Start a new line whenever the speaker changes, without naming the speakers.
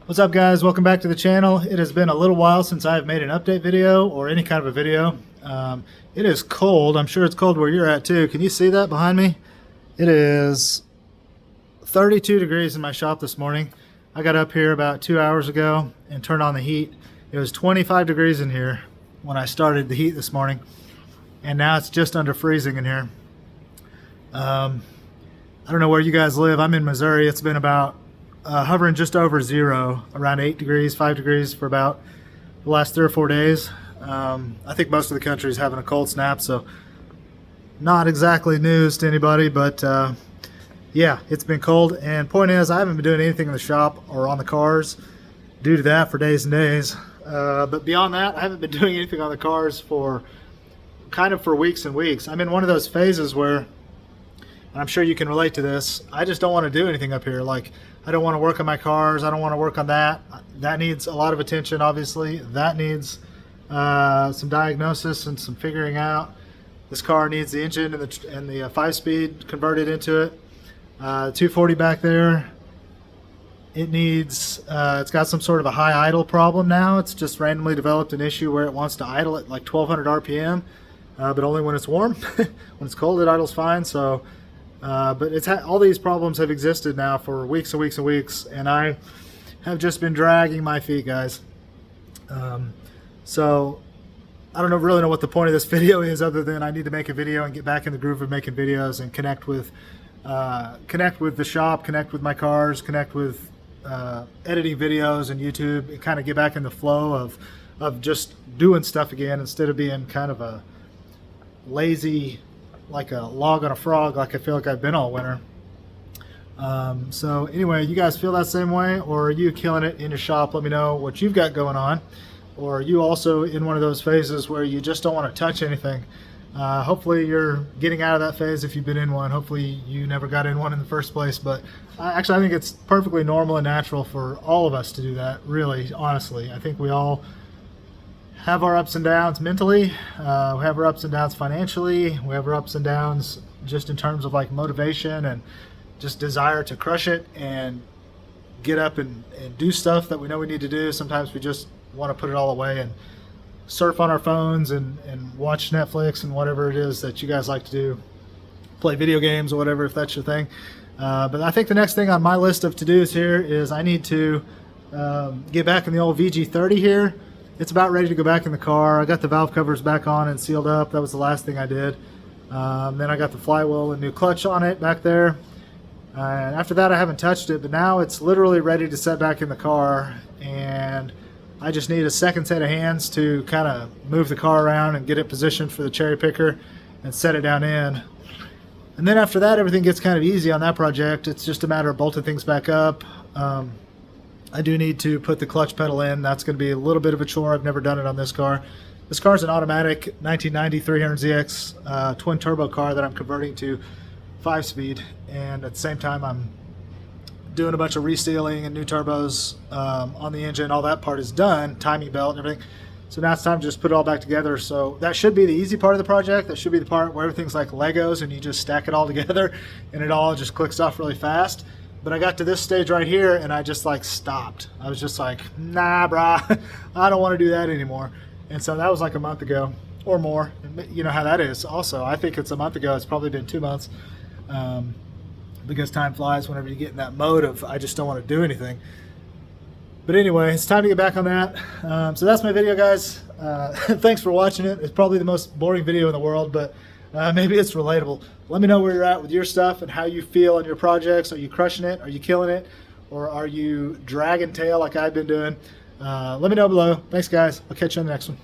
What's up, guys? Welcome back to the channel. It has been a little while since I've made an update video or any kind of a video. It is cold. I'm sure it's cold where you're at too. Can you see that behind me? It is 32 degrees in my shop this morning. I got up here about 2 hours ago and turned on the heat. It was 25 degrees in here when I started the heat this morning, and now it's just under freezing in here. I don't know where you guys live. I'm in Missouri. It's been about hovering just over zero, around 8 degrees, 5 degrees for about the last 3 or 4 days. I think most of the country is having a cold snap, so not exactly news to anybody, but yeah, it's been cold. And point is, I haven't been doing anything in the shop or on the cars due to that for days and days. But beyond that, I haven't been doing anything on the cars for weeks and weeks. I'm in one of those phases where, and I'm sure you can relate to this, I just don't want to do anything up here. Like, I don't want to work on my cars. I don't want to work on that. That needs a lot of attention, obviously. That needs some diagnosis and some figuring out. This car needs the engine and the 5-speed converted into it. 240 back there, it needs, it's got some sort of a high idle problem now. It's just randomly developed an issue where it wants to idle at like 1200 RPM, but only when it's warm. When it's cold, it idles fine. So but it's all these problems have existed now for weeks and weeks and weeks, and I have just been dragging my feet, guys. So I don't really know what the point of this video is, other than I need to make a video and get back in the groove of making videos and connect with the shop, connect with my cars, connect with editing videos and YouTube, and kind of get back in the flow of just doing stuff again, instead of being kind of a lazy, like a log on a frog, like I feel like I've been all winter. So anyway, you guys feel that same way, or are you killing it in your shop? Let me know what you've got going on. Or are you also in one of those phases where you just don't want to touch anything? Hopefully you're getting out of that phase if you've been in one. Hopefully you never got in one in the first place. But actually, I think it's perfectly normal and natural for all of us to do that, really, honestly. I think we all have our ups and downs mentally, we have our ups and downs financially, we have our ups and downs just in terms of like motivation and just desire to crush it and get up and do stuff that we know we need to do. Sometimes we just want to put it all away and surf on our phones and watch Netflix and whatever it is that you guys like to do, play video games or whatever, if that's your thing. But I think the next thing on my list of to-dos here is I need to get back in the old VG30 here. It's about ready to go back in the car. I got the valve covers back on and sealed up. That was the last thing I did. Then I got the flywheel and new clutch on it back there. And after that, I haven't touched it, but now it's literally ready to set back in the car. And I just need a second set of hands to kind of move the car around and get it positioned for the cherry picker and set it down in. And then after that, everything gets kind of easy on that project. It's just a matter of bolting things back up. I do need to put the clutch pedal in. That's going to be a little bit of a chore. I've never done it on this car. This car is an automatic 1990 300ZX twin turbo car that I'm converting to 5-speed, and at the same time I'm doing a bunch of resealing and new turbos on the engine. All that part is done, timing belt and everything. So now it's time to just put it all back together. So that should be the easy part of the project. That should be the part where everything's like Legos and you just stack it all together and it all just clicks off really fast. But I got to this stage right here and I just like stopped. I was just like, nah, brah, I don't want to do that anymore. And so that was like a month ago or more. You know how that is. Also, I think it's a month ago. It's probably been 2 months, because time flies whenever you get in that mode of I just don't want to do anything. But anyway, it's time to get back on that. So that's my video, guys. Thanks for watching it. It's probably the most boring video in the world, but maybe it's relatable. Let me know where you're at with your stuff and how you feel on your projects. Are you crushing it? Are you killing it? Or are you dragging tail like I've been doing? Let me know below. Thanks, guys. I'll catch you on the next one.